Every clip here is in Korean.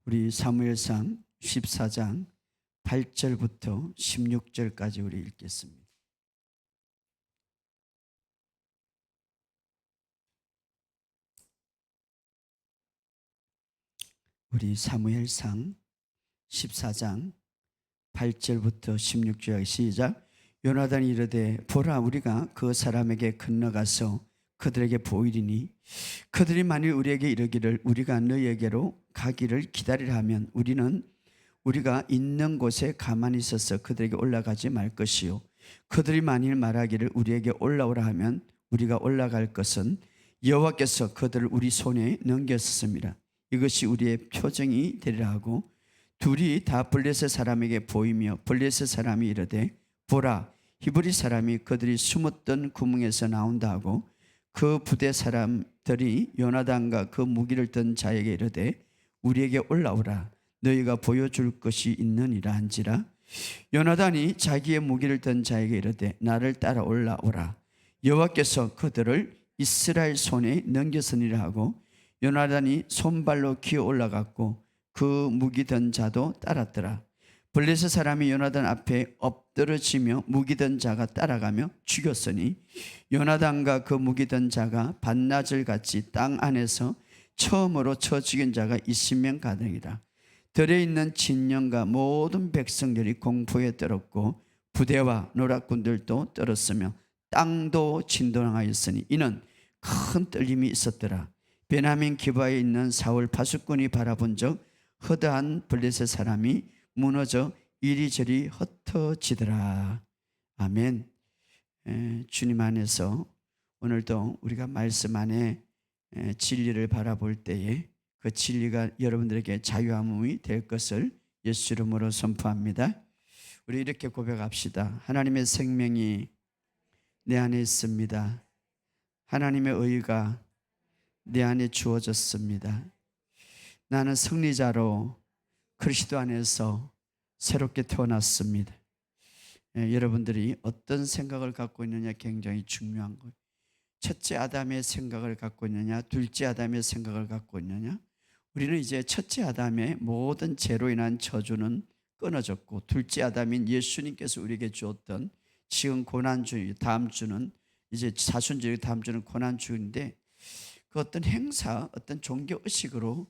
우리 사무엘상 14장 8절부터 16절까지 우리 읽겠습니다. 우리 사무엘상 14장 8절부터 16절 시작. 요나단이 이르되 보라, 우리가 그 사람에게 건너가서 그들에게 보이리니 그들이 만일 우리에게 이르기를 우리가 너희에게로 가기를 기다리라 하면 우리가 있는 곳에 가만히 있어서 그들에게 올라가지 말 것이요, 그들이 만일 말하기를 우리에게 올라오라 하면 우리가 올라갈 것은 여호와께서 그들을 우리 손에 넘겼습니다. 이것이 우리의 표정이 되리라 하고 둘이 다 블레셋 사람에게 보이며 블레셋 사람이 이르되 보라, 히브리 사람이 그들이 숨었던 구멍에서 나온다 하고 그 부대 사람들이 요나단과 그 무기를 든 자에게 이르되 우리에게 올라오라, 너희가 보여줄 것이 있느니라 한지라. 요나단이 자기의 무기를 든 자에게 이르되 나를 따라 올라오라, 여호와께서 그들을 이스라엘 손에 넘겼으니라 하고 요나단이 손발로 기어 올라갔고 그 무기 든 자도 따랐더라. 블레셋 사람이 요나단 앞에 엎드러지며 무기 든 자가 따라가며 죽였으니 요나단과 그 무기 든 자가 반나절 같이 땅 안에서 처음으로 쳐 죽인 자가 20명 가량이라. 들에 있는 진영과 모든 백성들이 공포에 떨었고 부대와 노략군들도 떨었으며 땅도 진동하였으니 이는 큰 떨림이 있었더라. 베냐민 기바에 있는 사울 파수꾼이 바라본 적 허다한 블레셋 사람이 무너져 이리저리 흩어지더라. 아멘. 주님 안에서 오늘도 우리가 말씀 안에 진리를 바라볼 때에 그 진리가 여러분들에게 자유함이 될 것을 예수 이름으로 선포합니다. 우리 이렇게 고백합시다. 하나님의 생명이 내 안에 있습니다. 하나님의 의가 내 안에 주어졌습니다. 나는 승리자로 그리스도 안에서 새롭게 태어났습니다. 여러분들이 어떤 생각을 갖고 있느냐 굉장히 중요한 거예요. 첫째 아담의 생각을 갖고 있느냐, 둘째 아담의 생각을 갖고 있느냐. 우리는 이제 첫째 아담의 모든 죄로 인한 저주는 끊어졌고 둘째 아담인 예수님께서 우리에게 주었던 지금 고난주의, 다음 주는 이제 사순주의, 다음 주는 고난주의인데 그 어떤 행사, 어떤 종교의식으로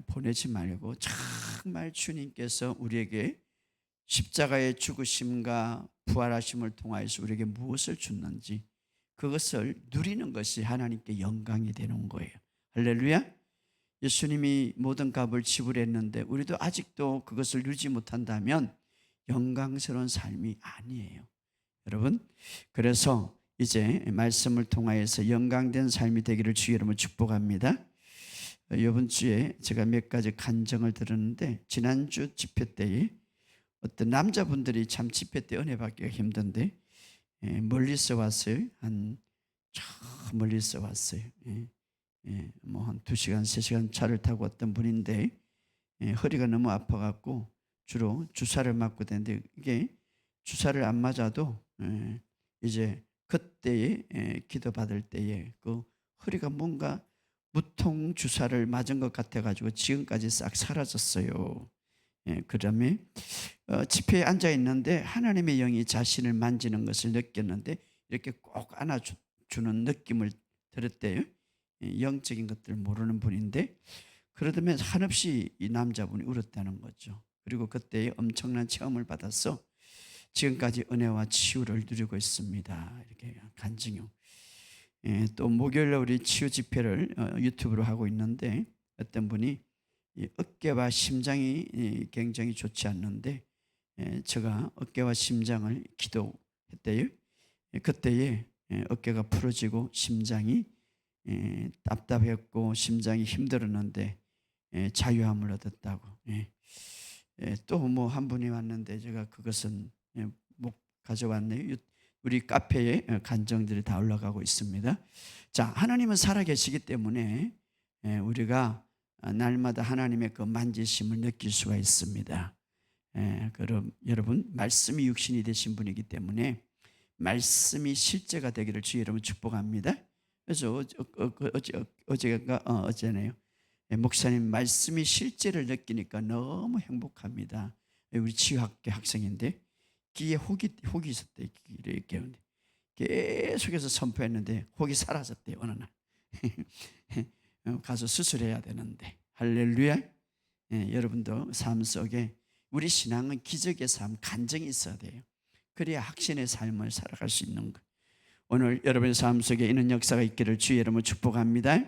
보내지 말고 정말 주님께서 우리에게 십자가의 죽으심과 부활하심을 통하여서 우리에게 무엇을 줬는지 그것을 누리는 것이 하나님께 영광이 되는 거예요. 할렐루야. 예수님이 모든 값을 지불했는데 우리도 아직도 그것을 누리지 못한다면 영광스러운 삶이 아니에요. 여러분, 그래서 이제 말씀을 통하여서 영광된 삶이 되기를 주의 이름으로 축복합니다. 이번 주에 제가 몇 가지 간증을 들었는데 지난주 집회 때에 어떤 남자분들이 참 집회 때 은혜 받기가 힘든데 멀리서 왔어요. 저 멀리서 왔어요. 뭐 한 2시간, 3시간 차를 타고 왔던 분인데 허리가 너무 아파갖고 주로 주사를 맞고 되는데 이게 주사를 안 맞아도 이제 그때에 기도 받을 때에 그 허리가 뭔가 무통 주사를 맞은 것 같아가지고 지금까지 싹 사라졌어요. 그다음에 집회에 앉아 있는데 하나님의 영이 자신을 만지는 것을 느꼈는데 이렇게 꼭 안아주는 느낌을 들었대요. 영적인 것들을 모르는 분인데 그러더면 한없이 이 남자분이 울었다는 거죠. 그리고 그때 엄청난 체험을 받아서 지금까지 은혜와 치유를 누리고 있습니다. 이렇게 간증요. 또 목요일에 우리 치유 집회를 유튜브로 하고 있는데 어떤 분이 어깨와 심장이 굉장히 좋지 않는데 제가 어깨와 심장을 기도했대요. 그때에 어깨가 풀어지고 심장이 답답했고 심장이 힘들었는데 자유함을 얻었다고. 또 뭐 한 분이 왔는데 제가 그것은 못 가져왔네요. 우리 카페에 간증들이 다 올라가고 있습니다. 자, 하나님은 살아계시기 때문에 우리가 날마다 하나님의 그 만지심을 느낄 수가 있습니다. 그럼 여러분 말씀이 육신이 되신 분이기 때문에 말씀이 실제가 되기를 주의 이름으로 축복합니다. 그래서 어제네요. 목사님 말씀이 실제를 느끼니까 너무 행복합니다. 우리 치유학교 학생인데 귀에 혹이 있었대요. 이렇게 계속해서 선포했는데 혹이 사라졌대요. 어느 날 가서 수술해야 되는데 할렐루야. 여러분도 삶 속에 우리 신앙은 기적의 삶, 간증이 있어야 돼요. 그래야 확신의 삶을 살아갈 수 있는 것. 오늘 여러분의 삶 속에 이런 역사가 있기를 주의 이름으로 축복합니다.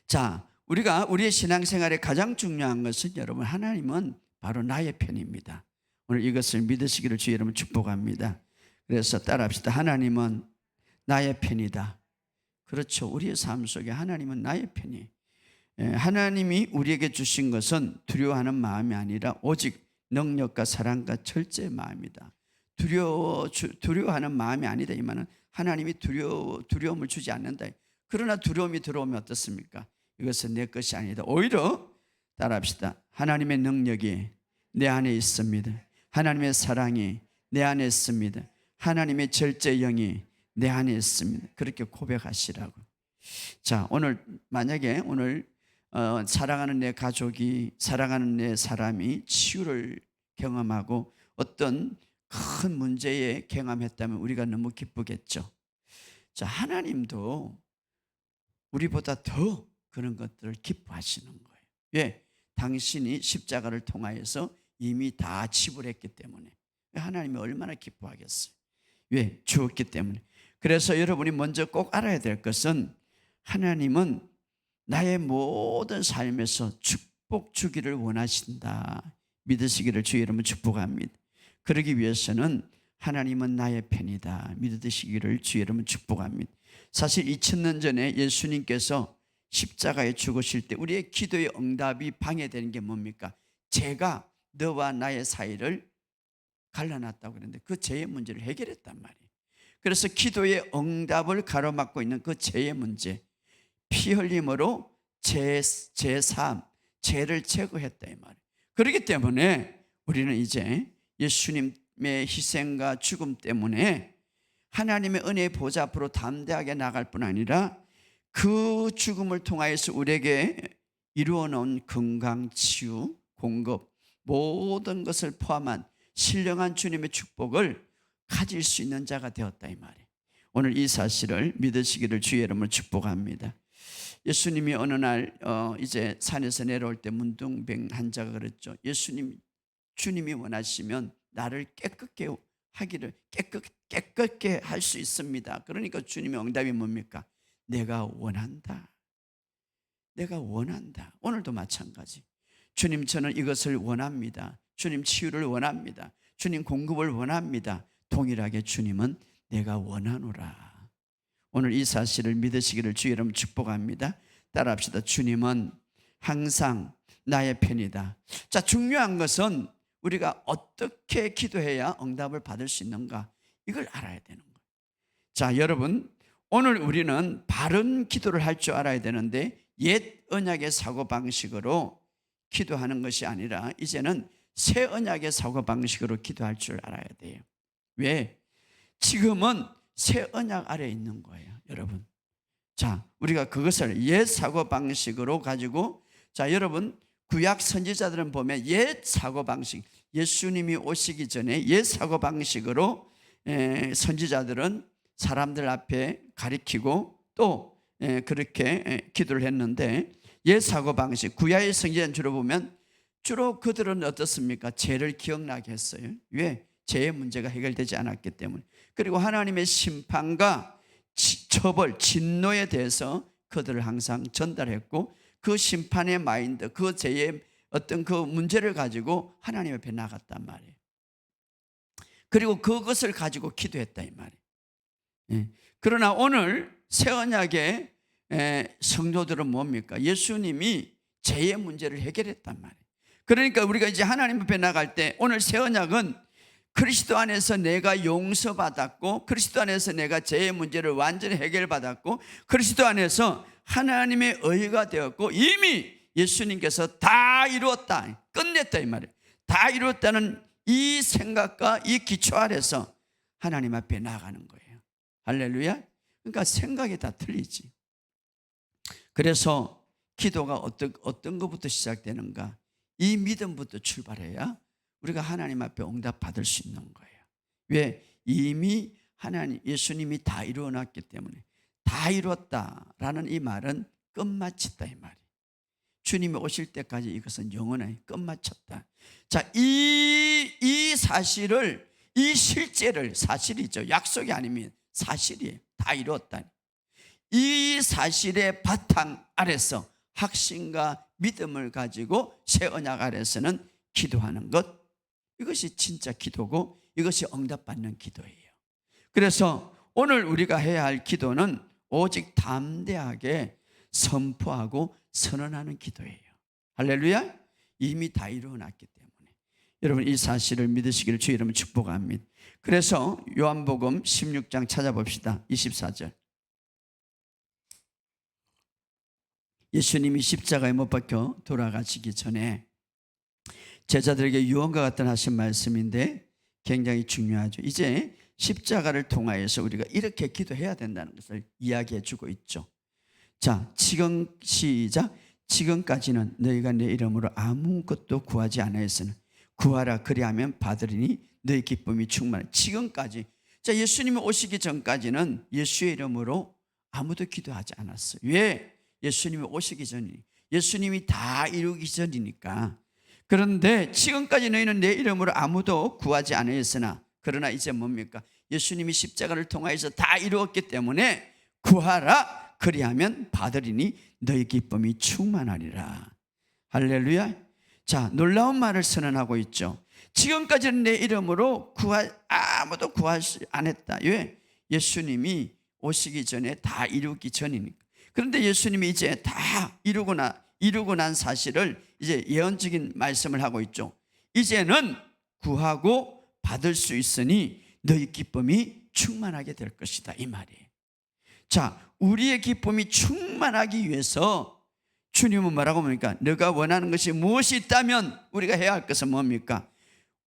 자, 우리가 우리의 신앙생활에 가장 중요한 것은 여러분, 하나님은 바로 나의 편입니다. 오늘 이것을 믿으시기를 주의 이름으로 축복합니다. 그래서 따라합시다. 하나님은 나의 편이다. 그렇죠. 우리의 삶 속에 하나님은 나의 편이에요. 하나님이 우리에게 주신 것은 두려워하는 마음이 아니라 오직 능력과 사랑과 절제의 마음이다. 두려워하는 마음이 아니다. 이 말은 하나님이 두려움을 주지 않는다. 그러나 두려움이 들어오면 어떻습니까? 이것은 내 것이 아니다. 오히려 따라합시다. 하나님의 능력이 내 안에 있습니다. 하나님의 사랑이 내 안에 있습니다. 하나님의 절제의 영이 내 안에 있습니다. 그렇게 고백하시라고. 자, 오늘 만약에 오늘 사랑하는 내 가족이, 사랑하는 내 사람이 치유를 경험하고 어떤 큰 문제에 경험했다면 우리가 너무 기쁘겠죠. 자, 하나님도 우리보다 더 그런 것들을 기뻐하시는 거예요. 왜? 당신이 십자가를 통하여서 이미 다 치불했기 때문에. 하나님이 얼마나 기뻐하겠어요. 왜? 주었기 때문에. 그래서 여러분이 먼저 꼭 알아야 될 것은 하나님은 나의 모든 삶에서 축복 주기를 원하신다. 믿으시기를 주의 이름으로 축복합니다. 그러기 위해서는 하나님은 나의 편이다. 믿으시기를 주의 이름으로 축복합니다. 사실 2000년 전에 예수님께서 십자가에 죽으실 때 우리의 기도의 응답이 방해되는 게 뭡니까? 죄가 너와 나의 사이를 갈라놨다고 그랬는데 그 죄의 문제를 해결했단 말이에요. 그래서 기도의 응답을 가로막고 있는 그 죄의 문제, 피 흘림으로 죄사함, 죄를 제거했다 이 말이에요. 그렇기 때문에 우리는 이제 예수님의 희생과 죽음 때문에 하나님의 은혜의 보좌 앞으로 담대하게 나갈 뿐 아니라 그 죽음을 통하여서 우리에게 이루어 놓은 건강, 치유, 공급 모든 것을 포함한 신령한 주님의 축복을 가질 수 있는 자가 되었다 이 말이에요. 오늘 이 사실을 믿으시기를 주의 이름으로 축복합니다. 예수님이 어느 날 이제 산에서 내려올 때 문둥병 환자가 그랬죠. 주님이 원하시면 나를 깨끗게 할 수 있습니다. 그러니까 주님의 응답이 뭡니까? 내가 원한다. 내가 원한다. 오늘도 마찬가지. 주님, 저는 이것을 원합니다. 주님, 치유를 원합니다. 주님, 공급을 원합니다. 동일하게 주님은 내가 원하노라. 오늘 이 사실을 믿으시기를 주의 이름으로 축복합니다. 따라합시다. 주님은 항상 나의 편이다. 자, 중요한 것은 우리가 어떻게 기도해야 응답을 받을 수 있는가, 이걸 알아야 되는 거예요. 자, 여러분, 오늘 우리는 바른 기도를 할 줄 알아야 되는데 옛 언약의 사고방식으로 기도하는 것이 아니라 이제는 새 언약의 사고방식으로 기도할 줄 알아야 돼요. 왜? 지금은 새 언약 아래에 있는 거예요, 여러분. 자, 우리가 그것을 옛 사고방식으로 가지고, 자, 여러분, 구약 선지자들은 보면 옛 사고방식, 예수님이 오시기 전에 옛 사고방식으로 선지자들은 사람들 앞에 가리키고 또 그렇게 기도를 했는데, 옛 사고방식, 구약의 선지자는 주로 보면 주로 그들은 어떻습니까? 죄를 기억나게 했어요. 왜? 죄의 문제가 해결되지 않았기 때문에. 그리고 하나님의 심판과 처벌, 진노에 대해서 그들을 항상 전달했고, 그 심판의 마인드, 그 죄의 어떤 그 문제를 가지고 하나님 앞에 나갔단 말이에요. 그리고 그것을 가지고 기도했다 이 말이에요. 그러나 오늘 새 언약의 성도들은 뭡니까? 예수님이 죄의 문제를 해결했단 말이에요. 그러니까 우리가 이제 하나님 앞에 나갈 때 오늘 새 언약은 그리스도 안에서 내가 용서받았고, 그리스도 안에서 내가 죄의 문제를 완전히 해결받았고, 그리스도 안에서 하나님의 의가 되었고, 이미 예수님께서 다 이루었다, 끝냈다 이 말이에요. 다 이루었다는 이 생각과 이 기초 아래서 하나님 앞에 나가는 거예요. 할렐루야. 그러니까 생각이 다 틀리지. 그래서 기도가 어떤 것부터 시작되는가? 이 믿음부터 출발해야 우리가 하나님 앞에 응답받을 수 있는 거예요. 왜? 이미 예수님이 다 이루어놨기 때문에. 다 이루었다라는 이 말은 끝마쳤다 이 말이에요. 주님이 오실 때까지 이것은 영원히 끝마쳤다. 자, 이 사실을, 이 실제를, 사실이죠. 약속이 아니면 사실이에요. 다 이루었다. 이 사실의 바탕 아래서 확신과 믿음을 가지고 새 언약 아래서는 기도하는 것, 이것이 진짜 기도고 이것이 응답받는 기도예요. 그래서 오늘 우리가 해야 할 기도는 오직 담대하게 선포하고 선언하는 기도예요. 할렐루야. 이미 다 이루어놨기 때문에 여러분 이 사실을 믿으시기를 주의 이름으로 축복합니다. 그래서 요한복음 16장 찾아봅시다. 24절. 예수님이 십자가에 못 박혀 돌아가시기 전에 제자들에게 유언과 같은 하신 말씀인데 굉장히 중요하죠. 이제 십자가를 통하여서 우리가 이렇게 기도해야 된다는 것을 이야기해 주고 있죠. 자, 지금 시작. 지금까지는 너희가 내 이름으로 아무것도 구하지 않았으나 구하라 그리하면 받으리니 너희 기쁨이 충만해. 지금까지. 자, 예수님이 오시기 전까지는 예수의 이름으로 아무도 기도하지 않았어요. 왜? 예수님이 오시기 전이니, 예수님이 다 이루기 전이니까. 그런데 지금까지 너희는 내 이름으로 아무도 구하지 않았으나, 그러나 이제 뭡니까? 예수님이 십자가를 통하여서 다 이루었기 때문에 구하라 그리하면 받으리니 너희 기쁨이 충만하리라. 할렐루야. 자, 놀라운 말을 선언하고 있죠. 지금까지는 내 이름으로 아무도 구하지 않았다. 왜? 예수님이 오시기 전에 다 이루기 전이니까. 그런데 예수님이 이제 다 이루고 난 사실을 이제 예언적인 말씀을 하고 있죠. 이제는 구하고 받을 수 있으니 너희 기쁨이 충만하게 될 것이다 이 말이에요. 자, 우리의 기쁨이 충만하기 위해서 주님은 뭐라고 합니까? 너가 원하는 것이 무엇이 있다면 우리가 해야 할 것은 뭡니까?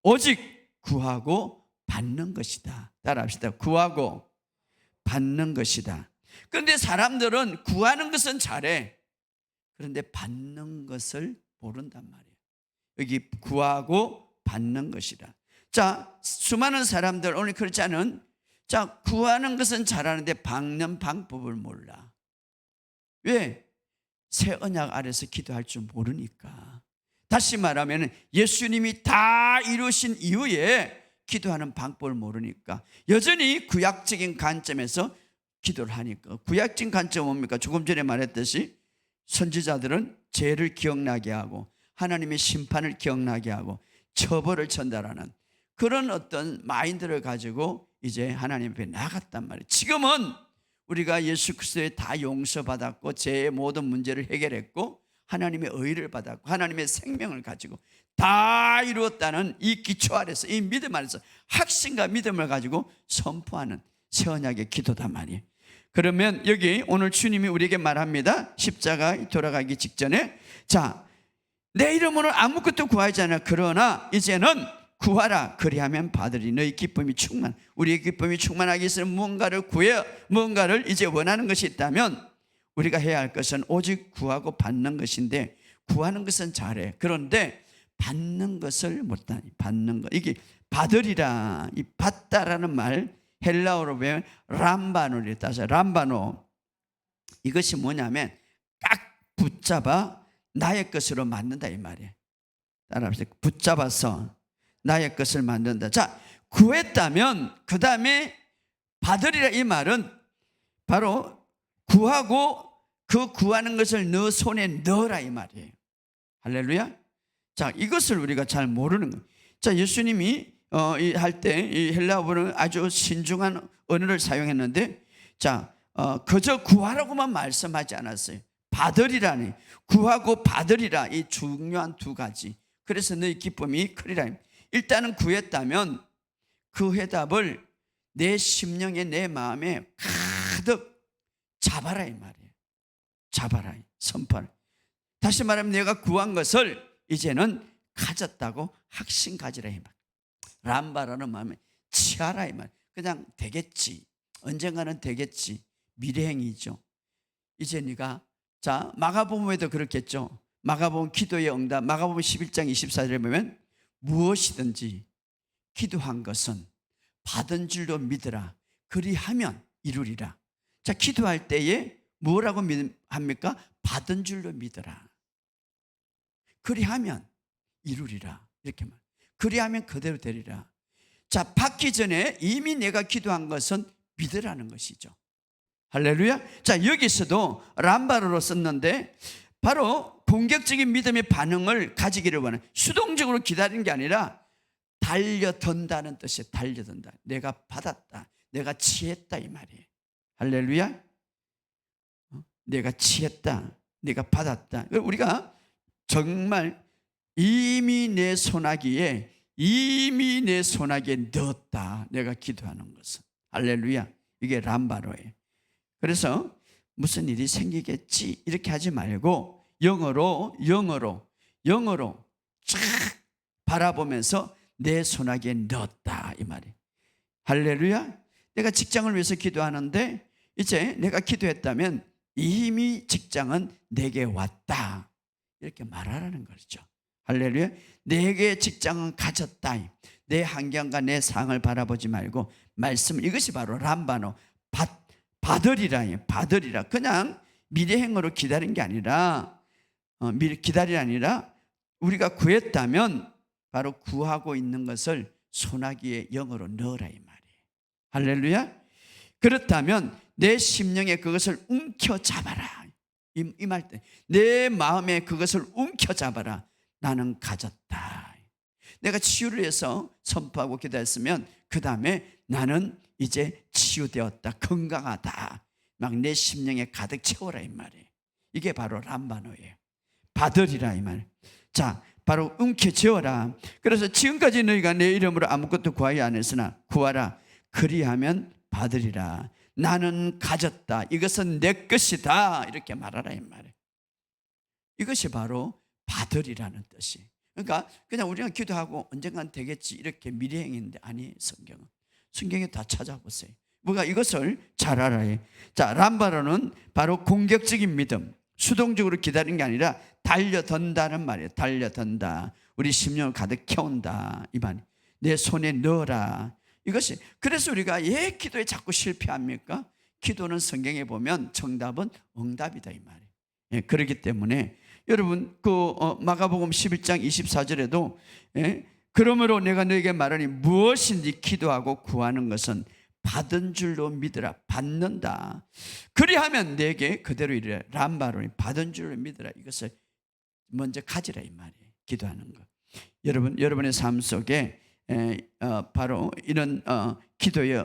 오직 구하고 받는 것이다. 따라합시다. 구하고 받는 것이다. 그런데 사람들은 구하는 것은 잘해. 그런데 받는 것을 모른단 말이에요. 여기 구하고 받는 것이다. 자, 수많은 사람들 오늘 그렇지 않은, 자, 구하는 것은 잘하는데 받는 방법을 몰라. 왜? 새 언약 아래서 기도할 줄 모르니까. 다시 말하면 예수님이 다 이루신 이후에 기도하는 방법을 모르니까 여전히 구약적인 관점에서 기도를 하니까. 구약적인 관점은 뭡니까? 조금 전에 말했듯이 선지자들은 죄를 기억나게 하고 하나님의 심판을 기억나게 하고 처벌을 전달하는 그런 어떤 마인드를 가지고 이제 하나님 앞에 나갔단 말이에요. 지금은 우리가 예수 그리스도에 다 용서받았고 죄의 모든 문제를 해결했고 하나님의 의를 받았고 하나님의 생명을 가지고 다 이루었다는 이 기초 아래서, 이 믿음 아래서 확신과 믿음을 가지고 선포하는 새 언약의 기도단 말이에요. 그러면 여기 오늘 주님이 우리에게 말합니다. 십자가 돌아가기 직전에, 자, 내 이름으로 아무것도 구하지 않아. 그러나 이제는 구하라 그리하면 받으리. 너희 기쁨이 우리의 기쁨이 충만하기 위해서 무언가를 이제 원하는 것이 있다면 우리가 해야 할 것은 오직 구하고 받는 것인데, 구하는 것은 잘해. 그런데 받는 것을 못하니. 받는 것, 이게 받으리라, 이 받다라는 말 헬라어로 보면 람바노를 따서 람바노, 이것이 뭐냐면 딱 붙잡아 나의 것으로 만든다 이 말이에요. 따라합시다. 붙잡아서 나의 것을 만든다. 자, 구했다면 그 다음에 받으리라 이 말은 바로 구하고 그 구하는 것을 너 손에 넣어라 이 말이에요. 할렐루야. 자, 이것을 우리가 잘 모르는 거예요. 자, 예수님이 할 때 이 헬라어는 아주 신중한 언어를 사용했는데, 자, 그저 구하라고만 말씀하지 않았어요. 받으리라니, 구하고 받으리라, 이 중요한 두 가지. 그래서 너희 기쁨이 크리라. 일단은 구했다면 그 해답을 내 심령에, 내 마음에 가득 잡아라 이 말이에요. 잡아라, 선포하라. 다시 말하면 내가 구한 것을 이제는 가졌다고 확신 가지라 이 말. 람바라는 마음에 취하라 이 말. 그냥 되겠지, 언젠가는 되겠지, 미래행이죠. 이제 네가 자, 마가복음에도 그렇겠죠. 마가복음 기도의 응답, 마가복음 11장 24절에 보면 무엇이든지 기도한 것은 받은 줄로 믿으라. 그리하면 이루리라. 자, 기도할 때에 뭐라고 합니까? 받은 줄로 믿어라. 그리하면 이루리라. 이렇게 말. 그리하면 그대로 되리라. 자, 받기 전에 이미 내가 기도한 것은 믿으라는 것이죠. 할렐루야. 자, 여기서도 람바로로 썼는데 바로 공격적인 믿음의 반응을 가지기를 원하는, 수동적으로 기다리는 게 아니라 달려든다는 뜻이에요. 달려든다. 내가 받았다. 내가 취했다 이 말이에요. 할렐루야. 내가 취했다. 내가 받았다. 우리가 정말 이미 내 손아귀에 넣었다. 내가 기도하는 것은. 할렐루야. 이게 람바로예요. 그래서 무슨 일이 생기겠지 이렇게 하지 말고 영어로 쫙 바라보면서 내 손아귀에 넣었다 이 말이에요. 할렐루야. 내가 직장을 위해서 기도하는데 이제 내가 기도했다면 이미 직장은 내게 왔다 이렇게 말하라는 거죠. 할렐루야. 내게 직장은 가졌다. 내 환경과 내 상을 바라보지 말고 말씀, 이것이 바로 람바노 받으리라. 그냥 미래행으로 기다린 게 아니라 기다리가 아니라 우리가 구했다면 바로 구하고 있는 것을 손아귀에 영으로 넣으라 이 말이에요. 할렐루야. 그렇다면 내 심령에 그것을 움켜잡아라. 이 말 때 내 마음에 그것을 움켜잡아라. 나는 가졌다. 내가 치유를 해서 선포하고 기도했으면 그 다음에 나는 이제 치유되었다. 건강하다. 막 내 심령에 가득 채워라 이 말이에요. 이게 바로 람바노예요. 받으리라 이 말. 자, 바로 움켜쥐어라. 그래서 지금까지 너희가 내 이름으로 아무것도 구하지 않았으나 구하라. 그리하면 받으리라. 나는 가졌다. 이것은 내 것이다. 이렇게 말하라 이 말이에요. 이것이 바로 받으리라는 뜻이에요. 그러니까 그냥 우리가 기도하고 언젠간 되겠지 이렇게 미래행인데 아니, 성경에 다 찾아보세요. 뭐가 이것을 잘 알아요. 자, 람바로는 바로 공격적인 믿음, 수동적으로 기다리는 게 아니라 달려든다는 말이에요. 달려든다. 우리 심령을 가득 채운다 이 말. 내 손에 넣어라. 이것이, 그래서 우리가 왜 기도에 자꾸 실패합니까? 기도는 성경에 보면 정답은 응답이다 이 말이에요. 예, 그렇기 때문에 여러분 마가복음 11장 24절에도 그러므로 내가 너에게 말하니 무엇인지 기도하고 구하는 것은 받은 줄로 믿으라. 받는다. 그리하면 내게 그대로 이르라. 람바로니 받은 줄로 믿으라. 이것을 먼저 가지라 이 말이에요. 기도하는 것. 여러분의 삶 속에 바로 이런 기도의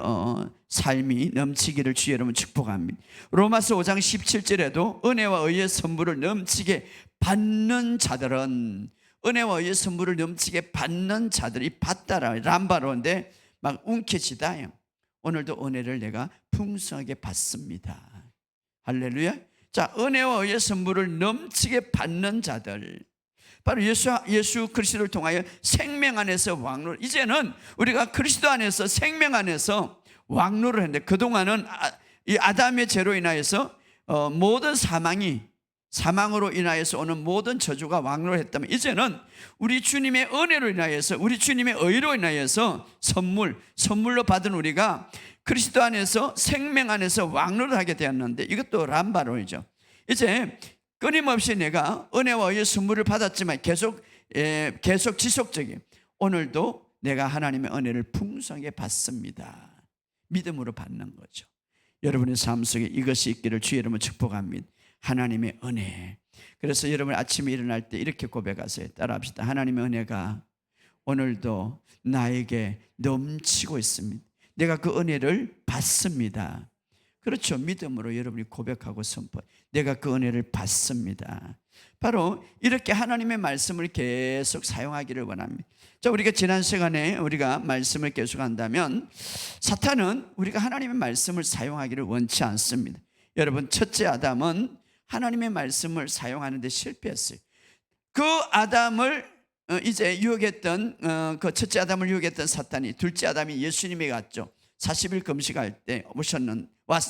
삶이 넘치기를 주 여러분 축복합니다. 로마서 5장 17절에도 은혜와 의의 선물을 넘치게 받는 자들은, 은혜와 의의 선물을 넘치게 받는 자들이 받다라. 람바로인데 막 움켜쥐다. 오늘도 은혜를 내가 풍성하게 받습니다. 할렐루야. 자, 은혜와 의의 선물을 넘치게 받는 자들, 바로 예수 그리스도를 통하여 생명 안에서 왕노를, 이제는 우리가 그리스도 안에서 생명 안에서 왕노를 했는데 그동안은 이 아담의 죄로 인하여서 모든 사망으로 인하여서 오는 모든 저주가 왕노를 했다면 이제는 우리 주님의 은혜로 인하여서, 우리 주님의 의로 인하여서 선물로 받은 우리가 그리스도 안에서 생명 안에서 왕노를 하게 되었는데 이것도 람바로이죠. 이제 끊임없이 내가 은혜와 의의 선물을 받았지만 계속 지속적인, 오늘도 내가 하나님의 은혜를 풍성하게 받습니다. 믿음으로 받는 거죠. 여러분의 삶 속에 이것이 있기를 주 여러분 축복합니다. 하나님의 은혜. 그래서 여러분 아침에 일어날 때 이렇게 고백하세요. 따라합시다. 하나님의 은혜가 오늘도 나에게 넘치고 있습니다. 내가 그 은혜를 받습니다. 그렇죠. 믿음으로 여러분이 고백하고 선포. 내가 그 은혜를 받습니다. 바로 이렇게 하나님의 말씀을 계속 사용하기를 원합니다. 자, 우리가 지난 시간에 우리가 말씀을 계속한다면 사탄은 우리가 하나님의 말씀을 사용하기를 원치 않습니다. 여러분, 첫째 아담은 하나님의 말씀을 사용하는 데 실패했어요. 그 아담을 이제 유혹했던 그 첫째 아담을 유혹했던 사탄이 둘째 아담이 예수님에게 갔죠. 40일 금식할 때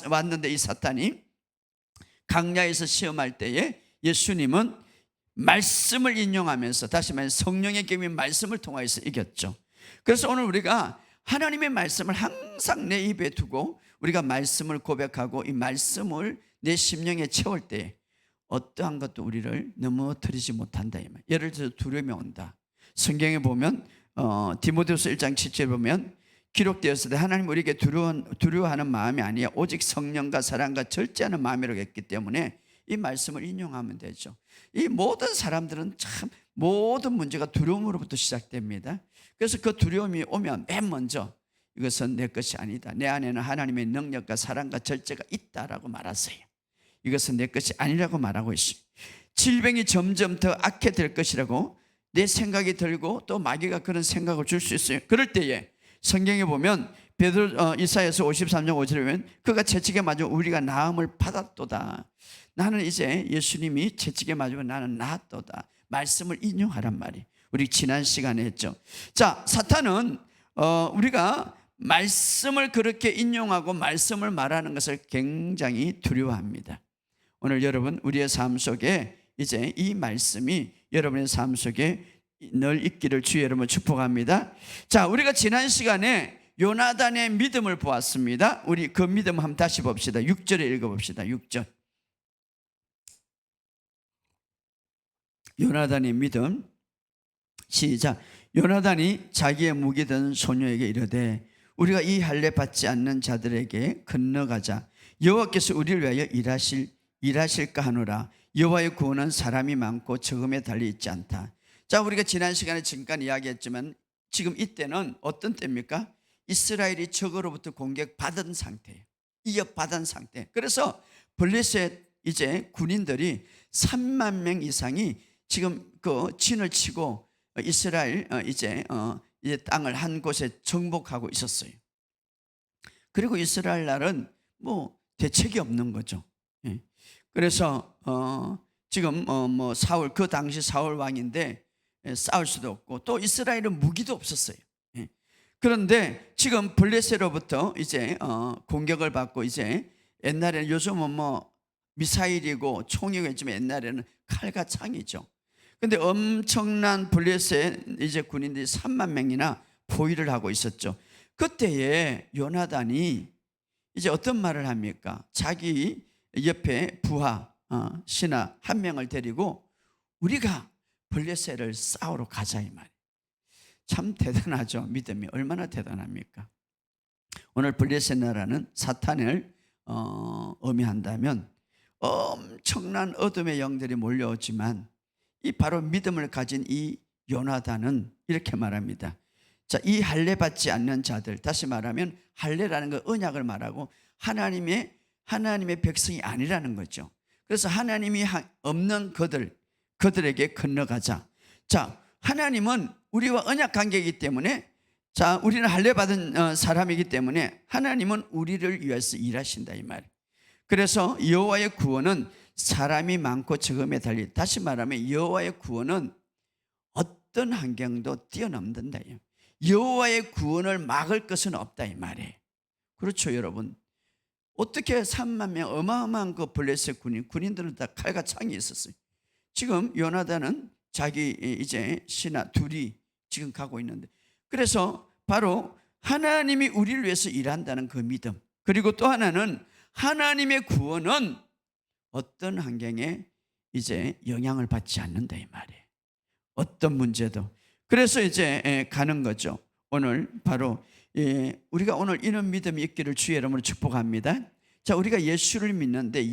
왔는데 이 사탄이 강야에서 시험할 때에 예수님은 말씀을 인용하면서, 다시 말해 성령의 계명인 말씀을 통하여서 이겼죠. 그래서 오늘 우리가 하나님의 말씀을 항상 내 입에 두고 우리가 말씀을 고백하고 이 말씀을 내 심령에 채울 때 어떠한 것도 우리를 넘어뜨리지 못한다. 예를 들어서 두려움이 온다. 성경에 보면 디모데후서 1장 7절에 보면 기록되었을 때 하나님 우리에게 두려워하는 마음이 아니야 오직 성령과 사랑과 절제하는 마음이라고 했기 때문에 이 말씀을 인용하면 되죠. 이 모든 사람들은 참 모든 문제가 두려움으로부터 시작됩니다. 그래서 그 두려움이 오면 맨 먼저 이것은 내 것이 아니다, 내 안에는 하나님의 능력과 사랑과 절제가 있다라고 말하세요. 이것은 내 것이 아니라고 말하고 있습니다. 질병이 점점 더 악해질 것이라고 내 생각이 들고 또 마귀가 그런 생각을 줄 수 있어요. 그럴 때에 성경에 보면 이사야서 53장 5절에 보면 그가 채찍에 맞아 우리가 나음을 받았도다. 나는 이제 예수님이 채찍에 맞으면 나는 나았도다. 말씀을 인용하란 말이 우리 지난 시간에 했죠. 자, 사탄은 우리가 말씀을 그렇게 인용하고 말씀을 말하는 것을 굉장히 두려워합니다. 오늘 여러분 우리의 삶 속에 이제 이 말씀이 여러분의 삶 속에 늘 있기를 주의 이름으로 축복합니다. 자, 우리가 지난 시간에 요나단의 믿음을 보았습니다. 우리 그 믿음 한번 다시 봅시다. 6절에 읽어봅시다. 6절. 요나단의 믿음. 시작. 요나단이 자기의 무기 든 소녀에게 이르되 우리가 이 할례 받지 않는 자들에게 건너가자. 여호와께서 우리를 위하여 일하실까 하노라. 여호와의 구원은 사람이 많고 적음에 달려 있지 않다. 자, 우리가 지난 시간에 잠깐 이야기했지만 지금 이때는 어떤 때입니까? 이스라엘이 적으로부터 공격받은 상태예요. 이격받은 상태. 그래서 블레셋 이제 군인들이 3만 명 이상이 지금 그 진을 치고 이스라엘 이제 땅을 한 곳에 정복하고 있었어요. 그리고 이스라엘 나라는 뭐 대책이 없는 거죠. 그래서 지금 사울, 그 당시 사울 왕인데 싸울 수도 없고 또 이스라엘은 무기도 없었어요. 그런데 지금 블레셋으로부터 이제 공격을 받고 이제 옛날에는 요즘은 뭐 미사일이고 총이고 했지만 옛날에는 칼과 창이죠. 근데 엄청난 블레셋 이제 군인들이 3만 명이나 포위를 하고 있었죠. 그때에 요나단이 이제 어떤 말을 합니까? 자기 옆에 부하 신하 한 명을 데리고 우리가 블레셋을 싸우러 가자 이 말이에요. 참 대단하죠. 믿음이 얼마나 대단합니까? 오늘 블레셋 나라는 사탄을 의미한다면 엄청난 어둠의 영들이 몰려오지만 이 바로 믿음을 가진 이 요나단은 이렇게 말합니다. 자, 이 할례 받지 않는 자들, 다시 말하면 할례라는 건 언약을 말하고 하나님의 백성이 아니라는 거죠. 그래서 하나님이 없는 그들에게 건너가자. 자, 하나님은 우리와 언약 관계이기 때문에, 자, 우리는 할례 받은 사람이기 때문에 하나님은 우리를 위해서 일하신다 이 말. 그래서 여호와의 구원은 사람이 많고 적음에 달리, 다시 말하면 여호와의 구원은 어떤 환경도 뛰어넘는다. 여호와의 구원을 막을 것은 없다 이 말이에요. 그렇죠, 여러분. 어떻게 3만 명 어마어마한 그 블레셋 군인들은 다 칼과 창이 있었어요. 지금 요나단은 자기 이제 신하 둘이 지금 가고 있는데, 그래서 바로 하나님이 우리를 위해서 일한다는 그 믿음, 그리고 또 하나는 하나님의 구원은 어떤 환경에 이제 영향을 받지 않는다 이 말이에요. 어떤 문제도. 그래서 이제 가는 거죠. 오늘 바로 우리가 오늘 이런 믿음이 있기를 주의 이름으로 축복합니다. 자, 우리가 예수를 믿는데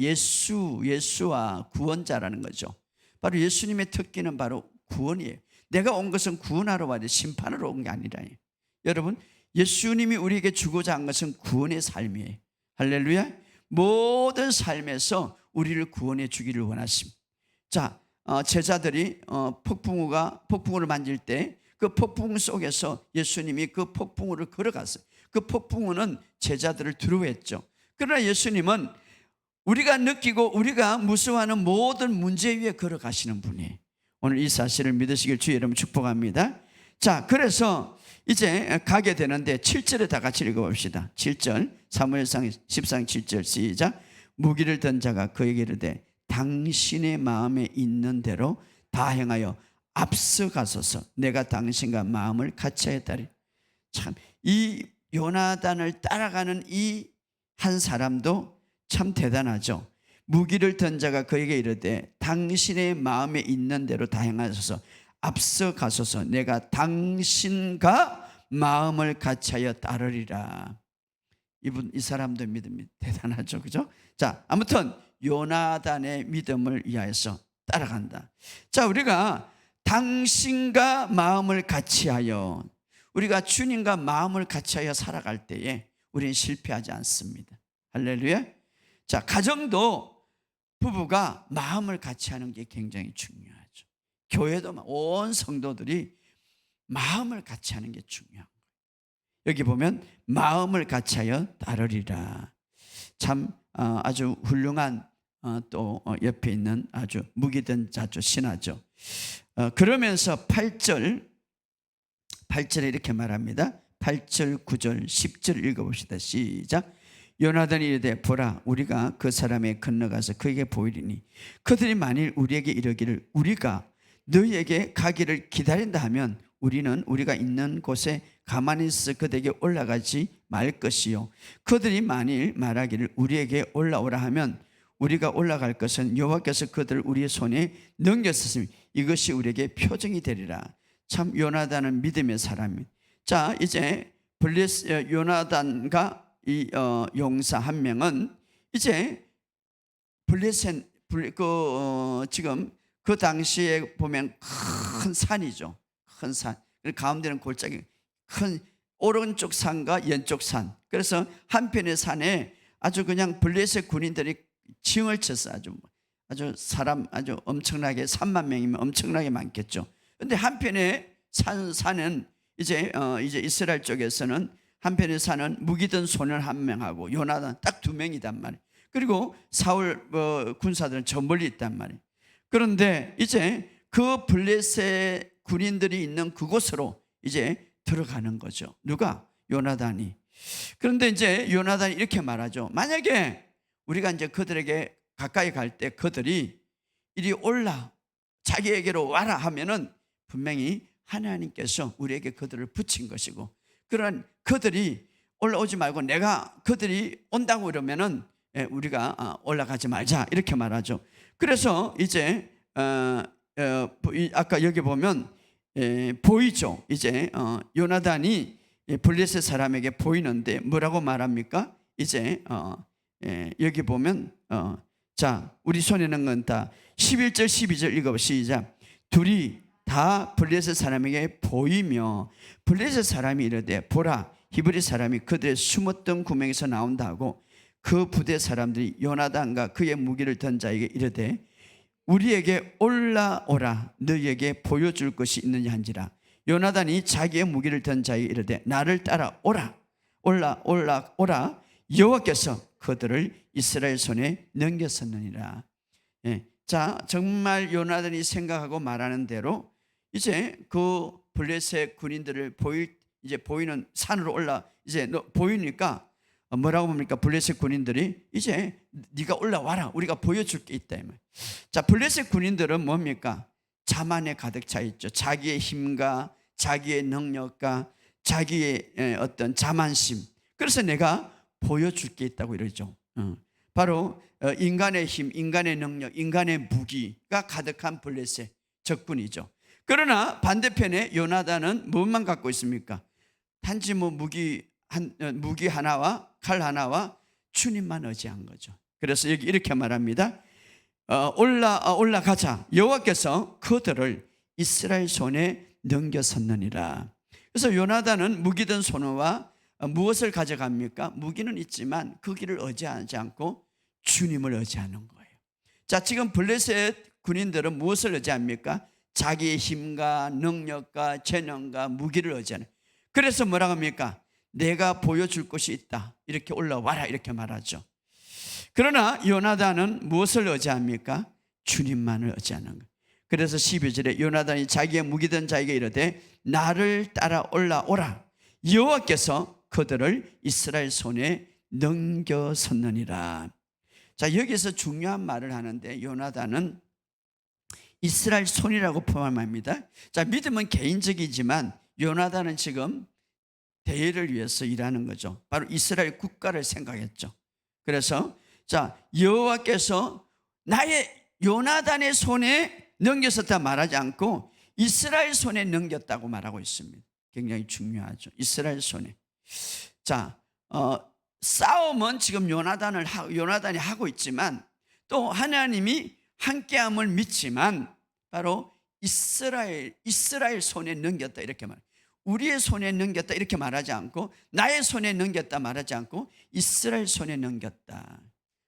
예수와 구원자라는 거죠. 바로 예수님의 특기는 바로 구원이에요. 내가 온 것은 구원하러 왔는데 심판으로 온 게 아니라. 여러분, 예수님이 우리에게 주고자 한 것은 구원의 삶이에요. 할렐루야. 모든 삶에서 우리를 구원해 주기를 원하십니다. 자, 제자들이 폭풍우를 만질 때 그 폭풍 속에서 예수님이 그 폭풍우를 걸어갔어요. 그 폭풍우는 제자들을 두려워했죠. 그러나 예수님은 우리가 느끼고 우리가 무서워하는 모든 문제 위에 걸어가시는 분이에요. 오늘 이 사실을 믿으시길 주의 이름으로 축복합니다. 자, 그래서 이제 가게 되는데 7절에 다 같이 읽어봅시다. 7절, 사무엘상 14장 7절 시작. 무기를 든 자가 그에게 이르되 당신의 마음에 있는 대로 다 행하여 앞서가소서. 내가 당신과 마음을 같이 하였다리. 참, 이 요나단을 따라가는 이 한 사람도 참 대단하죠. 무기를 든 자가 그에게 이르되 당신의 마음에 있는 대로 다 행하소서. 앞서가소서. 내가 당신과 마음을 같이 하여 따르리라. 이 사람도 믿음이 대단하죠, 그죠? 자, 아무튼 요나단의 믿음을 위하여서 따라간다. 자, 우리가 당신과 마음을 같이하여, 우리가 주님과 마음을 같이하여 살아갈 때에 우리는 실패하지 않습니다. 할렐루야. 자, 가정도 부부가 마음을 같이하는 게 굉장히 중요하죠. 교회도 온 성도들이 마음을 같이하는 게 중요한 거예요. 여기 보면 마음을 같이하여 따르리라. 참 아주 훌륭한 또 옆에 있는 아주 무기든 자주 신하죠. 그러면서 8절에 이렇게 말합니다. 8절, 9절, 10절 읽어봅시다. 시작. 요나단이 이르되 보라 우리가 그 사람에 건너가서 그에게 보이리니 그들이 만일 우리에게 이르기를 우리가 너희에게 가기를 기다린다 하면 우리는 우리가 있는 곳에 가만히 있어 그들에게 올라가지 말 것이요 그들이 만일 말하기를 우리에게 올라오라 하면 우리가 올라갈 것은 여호와께서 그들을 우리의 손에 넘겼으니 이것이 우리에게 표징이 되리라. 참 요나단은 믿음의 사람입니다. 자, 이제 요나단과 이 용사 한 명은 이제 지금 그 당시에 보면 큰 산이죠. 큰 산. 가운데는 골짜기, 큰 오른쪽 산과 왼쪽 산. 그래서 한편의 산에 아주 그냥 블레셋 군인들이 징을 쳤어. 아주 사람 아주 엄청나게 3만 명이면 엄청나게 많겠죠. 그런데 한편의 산은 이제 이스라엘 쪽에서는 한편의 산은 무기든 소년 한 명하고 요나단 딱 2명이단 말이에요. 그리고 사울 군사들은 저 멀리 있단 말이에요. 그런데 이제 그 블레셋 군인들이 있는 그곳으로 이제 들어가는 거죠. 누가? 요나단이. 그런데 이제 요나단이 이렇게 말하죠. 만약에 우리가 이제 그들에게 가까이 갈 때 그들이 이리 올라 자기에게로 와라 하면은 분명히 하나님께서 우리에게 그들을 붙인 것이고, 그런 그들이 올라오지 말고 내가 그들이 온다고 그러면은 우리가 올라가지 말자 이렇게 말하죠. 그래서 이제 아까 여기 보면 보이죠. 이제 요나단이 블레셋 사람에게 보이는데 뭐라고 말합니까? 이제 여기 보면 자, 우리 손에 있는 건 다 11절 12절 읽어보시죠. 시작. 둘이 다 블레셋 사람에게 보이며 블레셋 사람이 이르되 보라 히브리 사람이 그들의 숨었던 구멍에서 나온다 하고 그 부대 사람들이 요나단과 그의 무기를 든 자에게 이르되 우리에게 올라오라 너희에게 보여줄 것이 있느냐 한지라. 요나단이 자기의 무기를 든 자에게 이르되 나를 따라 오라 오라 여호와께서 그들을 이스라엘 손에 넘겼었느니라. 자, 정말 요나단이 생각하고 말하는 대로 이제 그 블레셋 군인들을 보이는 산으로 이제 보이니까 뭐라고 봅니까? 블레셋 군인들이 이제 네가 올라와라 우리가 보여줄 게 있다. 자, 블레셋 군인들은 뭡니까? 자만에 가득 차 있죠. 자기의 힘과 자기의 능력과 자기의 어떤 자만심. 그래서 내가 보여줄 게 있다고 이러죠. 바로 인간의 힘, 인간의 능력, 인간의 무기가 가득한 블레셋 적군이죠. 그러나 반대편에 요나단은 무엇만 갖고 있습니까? 단지 무기 하나와 칼 하나와 주님만 의지한 거죠. 그래서 여기 이렇게 말합니다. 올라가자. 여호와께서 그들을 이스라엘 손에 넘겼었느니라. 그래서 요나단은 무기든 소노와 무엇을 가져갑니까? 무기는 있지만 그 길을 의지하지 않고 주님을 의지하는 거예요. 자, 지금 블레셋 군인들은 무엇을 의지합니까? 자기의 힘과 능력과 재능과 무기를 의지하는. 그래서 뭐라고 합니까? 내가 보여줄 것이 있다. 이렇게 올라와라 이렇게 말하죠. 그러나 요나단은 무엇을 의지합니까? 주님만을 의지하는 거예요. 그래서 12절에 요나단이 자기의 무기든 자에게 이르되 나를 따라 올라오라 여호와께서 그들을 이스라엘 손에 넘겨섰느니라. 자, 여기서 중요한 말을 하는데 요나단은 이스라엘 손이라고 포함합니다. 자, 믿음은 개인적이지만 요나단은 지금 대의를 위해서 일하는 거죠. 바로 이스라엘 국가를 생각했죠. 그래서 자, 여호와께서 나의 요나단의 손에 넘겼었다 말하지 않고 이스라엘 손에 넘겼다고 말하고 있습니다. 굉장히 중요하죠. 이스라엘 손에. 자, 싸움은 지금 요나단이 하고 있지만 또 하나님이 함께함을 믿지만 바로 이스라엘 손에 넘겼다 이렇게 말. 우리의 손에 넘겼다 이렇게 말하지 않고 나의 손에 넘겼다 말하지 않고 이스라엘 손에 넘겼다.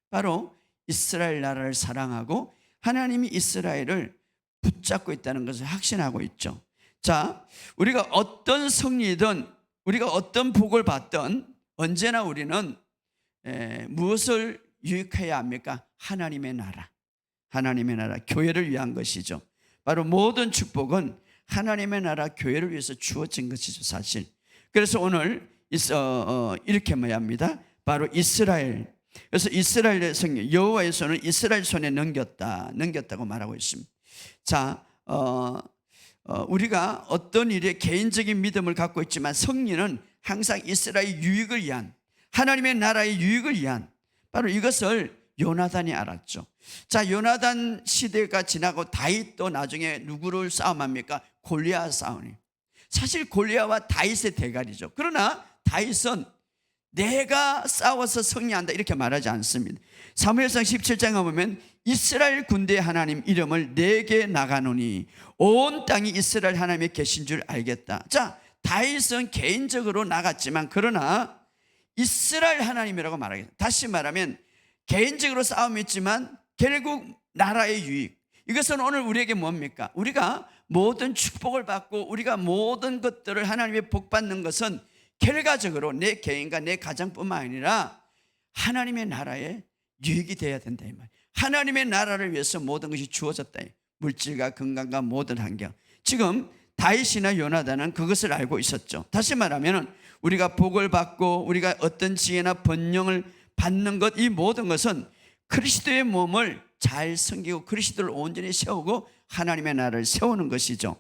바로 이스라엘 나라를 사랑하고 하나님이 이스라엘을 붙잡고 있다는 것을 확신하고 있죠. 자, 우리가 어떤 승리든 우리가 어떤 복을 받든 언제나 우리는 무엇을 유익해야 합니까? 하나님의 나라, 교회를 위한 것이죠. 바로 모든 축복은 하나님의 나라, 교회를 위해서 주어진 것이죠, 사실. 그래서 오늘 이렇게 말합니다. 바로 이스라엘. 그래서 이스라엘의 성령 여호와의 손을 이스라엘 손에 넘겼다고 말하고 있습니다. 자, 우리가 어떤 일에 개인적인 믿음을 갖고 있지만 승리는 항상 이스라엘 유익을 위한, 하나님의 나라의 유익을 위한, 바로 이것을 요나단이 알았죠. 자, 요나단 시대가 지나고 다윗도 나중에 누구를 싸움합니까? 골리앗 싸움이. 사실 골리앗과 다윗의 대갈이죠. 그러나 다윗은 내가 싸워서 승리한다 이렇게 말하지 않습니다. 사무엘상 17장에 보면 이스라엘 군대의 하나님 이름을 내게 나가노니 온 땅이 이스라엘 하나님의 계신 줄 알겠다. 자, 다윗은 개인적으로 나갔지만 그러나 이스라엘 하나님이라고 말하겠다. 다시 말하면 개인적으로 싸움이 있지만 결국 나라의 유익. 이것은 오늘 우리에게 뭡니까? 우리가 모든 축복을 받고 우리가 모든 것들을 하나님의 복 받는 것은 결과적으로 내 개인과 내 가정뿐만 아니라 하나님의 나라에 유익이 되어야 된다 이 말. 하나님의 나라를 위해서 모든 것이 주어졌다. 물질과 건강과 모든 환경. 지금 다윗이나 요나단은 그것을 알고 있었죠. 다시 말하면 우리가 복을 받고 우리가 어떤 지혜나 번영을 받는 것, 이 모든 것은 그리스도의 몸을 잘 섬기고 그리스도를 온전히 세우고 하나님의 나라를 세우는 것이죠.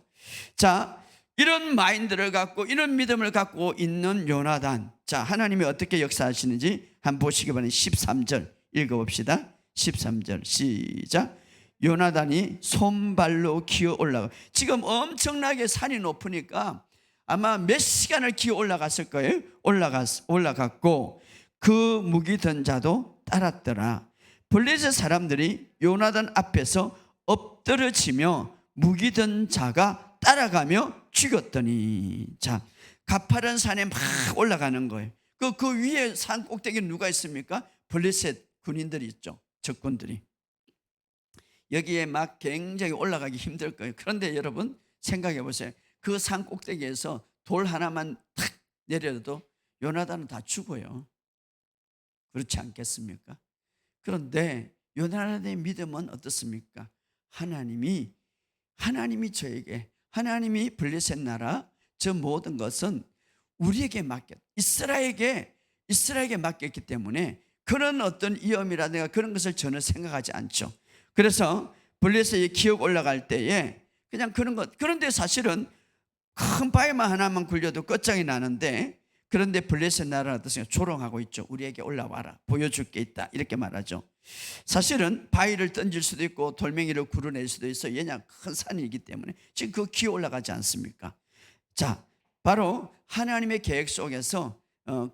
자, 이런 마인드를 갖고 이런 믿음을 갖고 있는 요나단. 자, 하나님이 어떻게 역사하시는지 한번 보시기 바랍니다. 13절 읽어봅시다. 13절 시작. 요나단이 손발로 기어 올라가. 지금 엄청나게 산이 높으니까 아마 몇 시간을 기어 올라갔을 거예요. 올라갔고 그 무기 든 자도 따랐더라. 블레셋 사람들이 요나단 앞에서 엎드러지며 무기 든 자가 따라가며 죽였더니. 자, 가파른 산에 막 올라가는 거예요. 그 위에 산 꼭대기에 누가 있습니까? 블레셋 군인들이 있죠. 적군들이. 여기에 막 굉장히 올라가기 힘들 거예요. 그런데 여러분 생각해 보세요. 그 산 꼭대기에서 돌 하나만 탁 내려도 요나단은 다 죽어요. 그렇지 않겠습니까? 그런데 요나단의 믿음은 어떻습니까? 하나님이 저에게, 하나님이 블레셋 나라 저 모든 것은 우리에게 이스라엘에게 맡겼기 때문에 그런 어떤 위험이라든가 그런 것을 저는 생각하지 않죠. 그래서 블레셋의 기억 올라갈 때에 그냥 그런 것. 그런데 사실은 큰 바위만 하나만 굴려도 끝장이 나는데, 그런데 블레셋 나라는 어떻습니까? 조롱하고 있죠. 우리에게 올라와라, 보여줄 게 있다 이렇게 말하죠. 사실은 바위를 던질 수도 있고 돌멩이를 구르낼 수도 있어요. 왜냐? 큰 산이기 때문에. 지금 그 기어 올라가지 않습니까? 자, 바로 하나님의 계획 속에서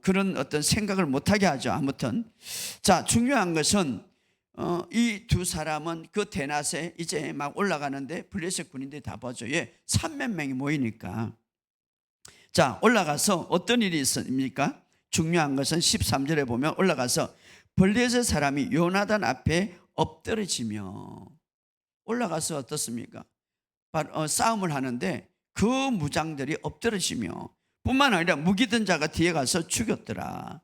그런 어떤 생각을 못하게 하죠. 아무튼 자, 중요한 것은 이 두 사람은 그 대낮에 이제 막 올라가는데 블레셋 군인들이 다 보죠. 3만 명이 모이니까. 자, 올라가서 어떤 일이 있습니까? 중요한 것은 13절에 보면 올라가서 블레셋 사람이 요나단 앞에 엎드러지며. 올라가서 어떻습니까? 싸움을 하는데 그 무장들이 엎드러지며 뿐만 아니라 무기 든 자가 뒤에 가서 죽였더라.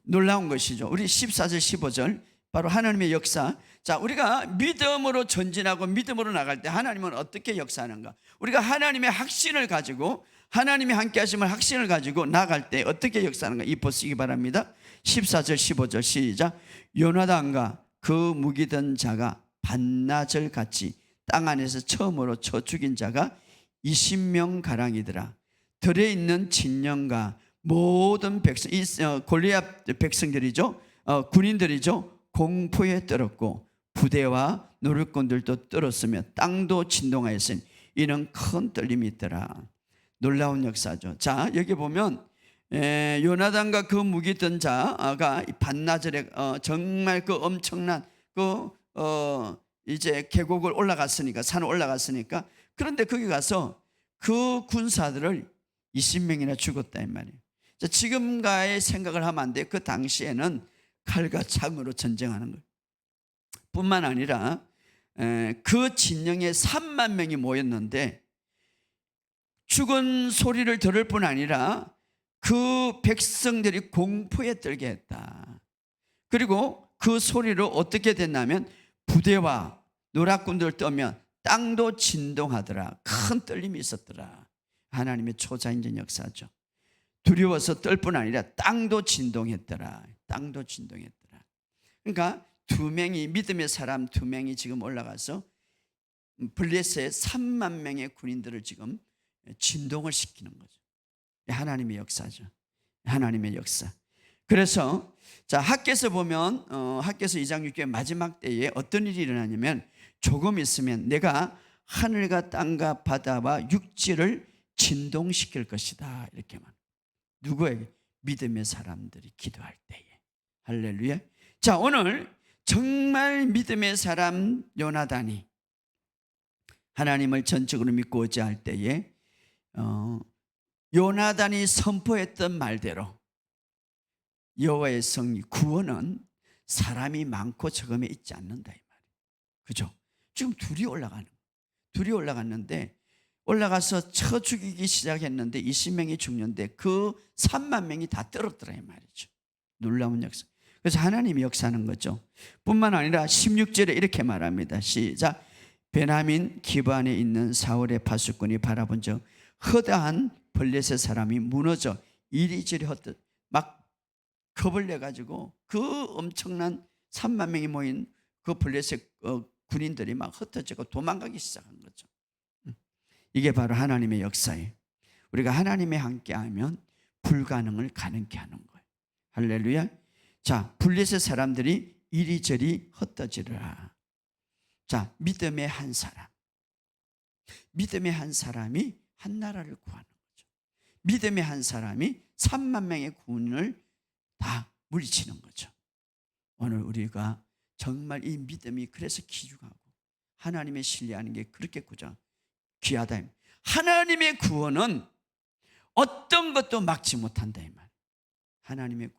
놀라운 것이죠. 우리 14절 15절 바로 하나님의 역사. 자, 우리가 믿음으로 전진하고 믿음으로 나갈 때 하나님은 어떻게 역사하는가? 우리가 하나님의 확신을 가지고, 하나님이 함께 하심을 확신을 가지고 나갈 때 어떻게 역사하는가? 이 보시기 바랍니다. 14절 15절 시작. 요나단과 그 무기 든 자가 반나절 같이 땅 안에서 처음으로 쳐 죽인 자가 20명 가량이더라. 들에 있는 진영과 모든 백성, 골리앗 백성들이죠, 군인들이죠, 공포에 떨었고 부대와 노릇꾼들도 떨었으며 땅도 진동하였으니 이는 큰 떨림이 있더라. 놀라운 역사죠. 자, 여기 보면 요나단과 그 무기 든 자가 반나절에 정말 그 엄청난 이제 계곡을 올라갔으니까, 산을 올라갔으니까, 그런데 거기 가서 그 군사들을 20명이나 죽었다 이 말이에요. 자, 지금과의 생각을 하면 안 돼. 그 당시에는 칼과 창으로 전쟁하는 거예요. 뿐만 아니라 그 진영에 3만 명이 모였는데 죽은 소리를 들을 뿐 아니라 그 백성들이 공포에 떨게 했다. 그리고 그 소리로 어떻게 됐냐면 부대와 노략군들 떠면 땅도 진동하더라. 큰 떨림이 있었더라. 하나님의 초자연적 역사죠. 두려워서 떨 뿐 아니라 땅도 진동했더라. 땅도 진동했더라. 그러니까 믿음의 사람 2명이 지금 올라가서 블레셋의 3만 명의 군인들을 지금 진동을 시키는 거죠. 하나님의 역사죠. 하나님의 역사. 그래서 자, 학개서 보면 학개서 2장 6절 마지막 때에 어떤 일이 일어나냐면 조금 있으면 내가 하늘과 땅과 바다와 육지를 진동시킬 것이다. 이렇게만. 누구에게? 믿음의 사람들이 기도할 때에. 할렐루야. 자, 오늘 정말 믿음의 사람 요나단이 하나님을 전적으로 믿고 의지할 때에 요나단이 선포했던 말대로 여호와의 성 구원은 사람이 많고 적음에 있지 않는다 이 말이에요. 그죠? 지금 둘이 올라갔는데 올라가서 쳐 죽이기 시작했는데 20명이 죽는데 그 3만 명이 다 떨었더라 이 말이죠. 놀라운 역사. 그래서 하나님이 역사하는 거죠. 뿐만 아니라 16절에 이렇게 말합니다. 시작. 베냐민 기브안에 있는 사울의 파수꾼이 바라본 적 허다한 블레셋 사람이 무너져 이리저리 막 겁을 내가지고 그 엄청난 3만 명이 모인 그 블레셋 군인들이 막 흩어지고 도망가기 시작한 거죠. 이게 바로 하나님의 역사예요. 우리가 하나님의 함께하면 불가능을 가능케 하는 거예요. 할렐루야. 자, 블레셋 사람들이 이리저리 흩어지더라. 자, 믿음의 한 사람이 한 나라를 구하는 거죠. 믿음의 한 사람이 3만 명의 군을 다 물리치는 거죠. 오늘 우리가 정말 이 믿음이 그래서 귀중하고 하나님의 신뢰하는 게 그렇게 귀하다. 하나님의 구원은 어떤 것도 막지 못한다 이 말. 하나님의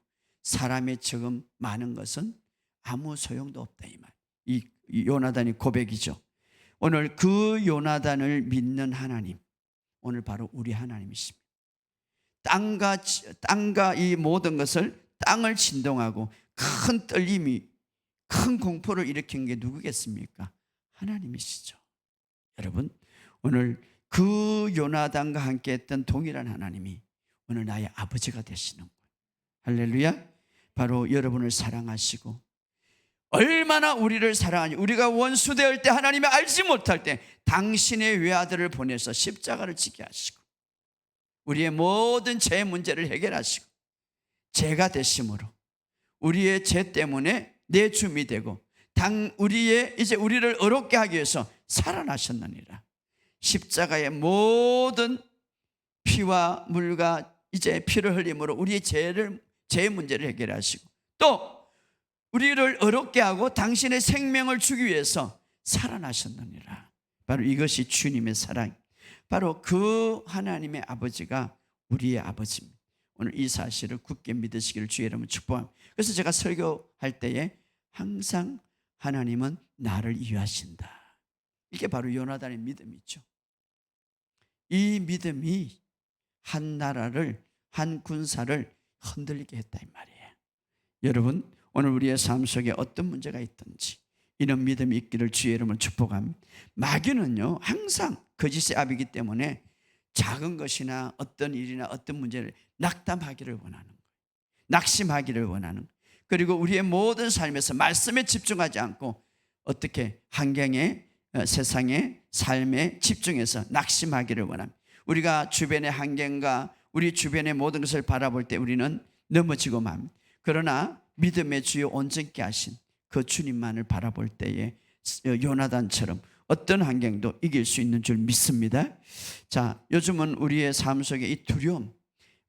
사람의 적음 많은 것은 아무 소용도 없다 이 말. 이 요나단의 고백이죠. 오늘 그 요나단을 믿는 하나님, 오늘 바로 우리 하나님이십니다. 땅과 이 모든 것을 땅을 진동하고 큰 떨림이 큰 공포를 일으킨 게 누구겠습니까? 하나님이시죠. 여러분, 오늘 그 요나단과 함께 했던 동일한 하나님이 오늘 나의 아버지가 되시는 거예요. 할렐루야. 바로 여러분을 사랑하시고 얼마나 우리를 사랑하니, 우리가 원수되을 때 하나님이 알지 못할 때 당신의 외아들을 보내서 십자가를 지게 하시고 우리의 모든 죄 문제를 해결하시고 죄가 되심으로 우리의 죄 때문에 내 줌이 되고 이제 우리를 어렵게 하기 위해서 살아나셨느니라. 십자가의 모든 피와 물과 이제 피를 흘림으로 우리의 죄의 문제를 해결하시고 또 우리를 어렵게 하고 당신의 생명을 주기 위해서 살아나셨느니라. 바로 이것이 주님의 사랑, 바로 그 하나님의 아버지가 우리의 아버지입니다. 오늘 이 사실을 굳게 믿으시기를 주의 이름으로 축복합니다. 그래서 제가 설교할 때에 항상 하나님은 나를 이해하신다. 이게 바로 요나단의 믿음이죠. 이 믿음이 한 나라를, 한 군사를 흔들리게 했다 이 말이에요. 여러분, 오늘 우리의 삶 속에 어떤 문제가 있든지 이런 믿음이 있기를 주의 이름으로 축복합니다. 마귀는요 항상 거짓의 압이기 때문에 작은 것이나 어떤 일이나 어떤 문제를 낙담하기를 원하는 거예요. 낙심하기를 원하는 거예요. 그리고 우리의 모든 삶에서 말씀에 집중하지 않고 어떻게 환경에 세상의 삶에 집중해서 낙심하기를 원합니다. 우리가 주변의 환경과 우리 주변의 모든 것을 바라볼 때 우리는 넘어지고 맙니다. 그러나 믿음의 주요 온전케 하신 그 주님만을 바라볼 때에 요나단처럼 어떤 환경도 이길 수 있는 줄 믿습니다. 자, 요즘은 우리의 삶 속에 이 두려움,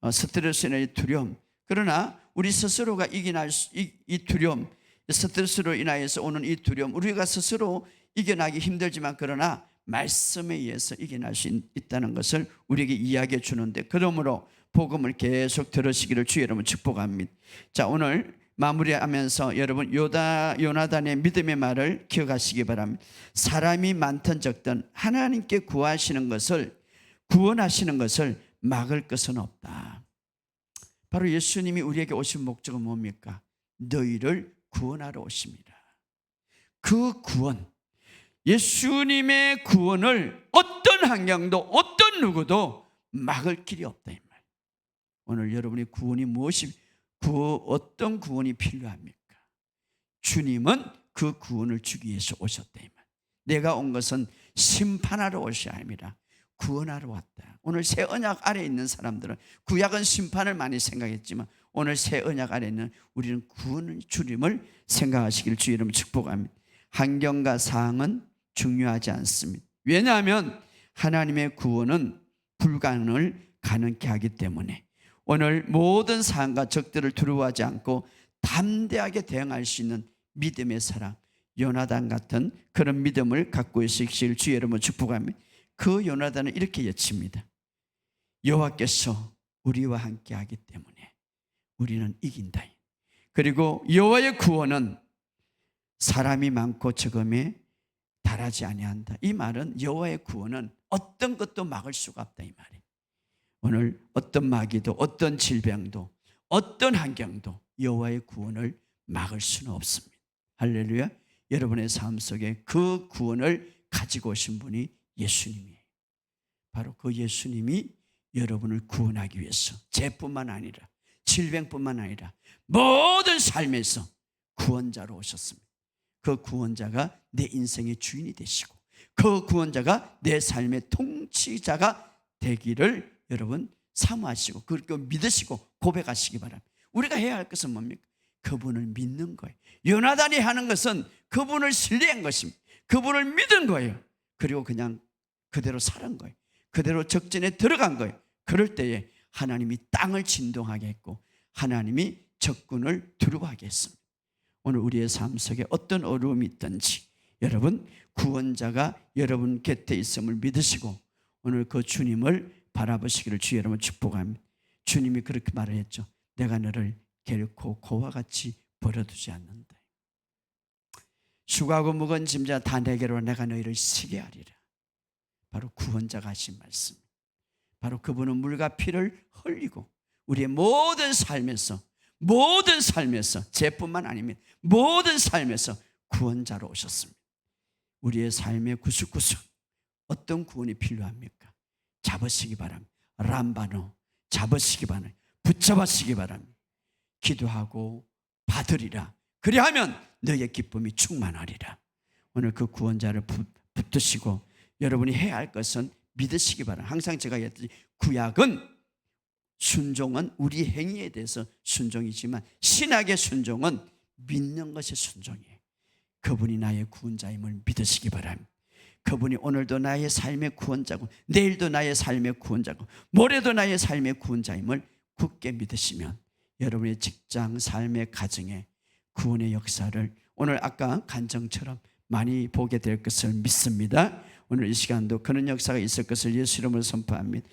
스트레스나 이 두려움, 그러나 우리 스스로가 이겨낼 이 두려움, 스트레스로 인하여서 오는 이 두려움, 우리가 스스로 이겨나기 힘들지만 그러나 말씀에 의해서 이겨낼 수 있다는 것을 우리에게 이야기해 주는데, 그러므로 복음을 계속 들으시기를 주의 이름으로 축복합니다. 자, 오늘 마무리하면서 여러분 요나단의 믿음의 말을 기억하시기 바랍니다. 사람이 많든 적든 하나님께 구원하시는 것을 막을 것은 없다. 바로 예수님이 우리에게 오신 목적은 뭡니까? 너희를 구원하러 오십니다. 그 구원, 예수님의 구원을 어떤 환경도 어떤 누구도 막을 길이 없다 이 말. 오늘 여러분의 구원이 어떤 구원이 필요합니까? 주님은 그 구원을 주기 위해서 오셨다 이 말. 내가 온 것은 심판하러 오셔야 합니다. 구원하러 왔다. 오늘 새 언약 아래 있는 사람들은 구약은 심판을 많이 생각했지만 오늘 새 언약 아래 있는 우리는 구원을 주님을 생각하시기를 주의 이름으로 축복합니다. 환경과 상황은 중요하지 않습니다. 왜냐하면 하나님의 구원은 불가능을 가능케 하기 때문에 오늘 모든 상황과 적들을 두려워하지 않고 담대하게 대응할 수 있는 믿음의 사람, 요나단 같은 그런 믿음을 갖고 있으시길 주의 이름으로 축복합니다. 그 요나단은 이렇게 외칩니다. 여호와께서 우리와 함께 하기 때문에 우리는 이긴다. 그리고 여호와의 구원은 사람이 많고 적음에 달하지 아니한다. 이 말은 여호와의 구원은 어떤 것도 막을 수가 없다 이 말이에요. 오늘 어떤 마귀도 어떤 질병도 어떤 환경도 여호와의 구원을 막을 수는 없습니다. 할렐루야. 여러분의 삶 속에 그 구원을 가지고 오신 분이 예수님이에요. 바로 그 예수님이 여러분을 구원하기 위해서 죄뿐만 아니라 질병뿐만 아니라 모든 삶에서 구원자로 오셨습니다. 그 구원자가 내 인생의 주인이 되시고 그 구원자가 내 삶의 통치자가 되기를 여러분 사모하시고 그렇게 믿으시고 고백하시기 바랍니다. 우리가 해야 할 것은 뭡니까? 그분을 믿는 거예요. 요나단이 하는 것은 그분을 신뢰한 것입니다. 그분을 믿은 거예요. 그리고 그냥 그대로 살은 거예요. 그대로 적진에 들어간 거예요. 그럴 때에 하나님이 땅을 진동하게 했고 하나님이 적군을 두려워하게 했습니다. 오늘 우리의 삶 속에 어떤 어려움이 있든지 여러분 구원자가 여러분 곁에 있음을 믿으시고 오늘 그 주님을 바라보시기를 주의 여러분 축복합니다. 주님이 그렇게 말을 했죠. 내가 너를 결코 고와 같이 버려두지 않는다. 수고하고 무거운 짐자 다 내게로 내가 너희를 쉬게 하리라. 바로 구원자가 하신 말씀. 바로 그분은 물과 피를 흘리고 우리의 모든 삶에서 죄뿐만 아닙니다. 모든 삶에서 구원자로 오셨습니다. 우리의 삶의 구석구석 어떤 구원이 필요합니까? 잡으시기 바랍니다. 람바노 잡으시기 바랍니다. 붙잡으시기 바랍니다. 기도하고 받으리라. 그리하면 너의 기쁨이 충만하리라. 오늘 그 구원자를 붙드시고 여러분이 해야 할 것은 믿으시기 바랍니다. 항상 제가 얘기했듯이 구약은 순종은 우리 행위에 대해서 순종이지만 신약의 순종은 믿는 것이 순종이에요. 그분이 나의 구원자임을 믿으시기 바랍니다. 그분이 오늘도 나의 삶의 구원자고 내일도 나의 삶의 구원자고 모레도 나의 삶의 구원자임을 굳게 믿으시면 여러분의 직장, 삶의 가정에 구원의 역사를 오늘 아까 간정처럼 많이 보게 될 것을 믿습니다. 오늘 이 시간도 그런 역사가 있을 것을 예수 이름으로 선포합니다.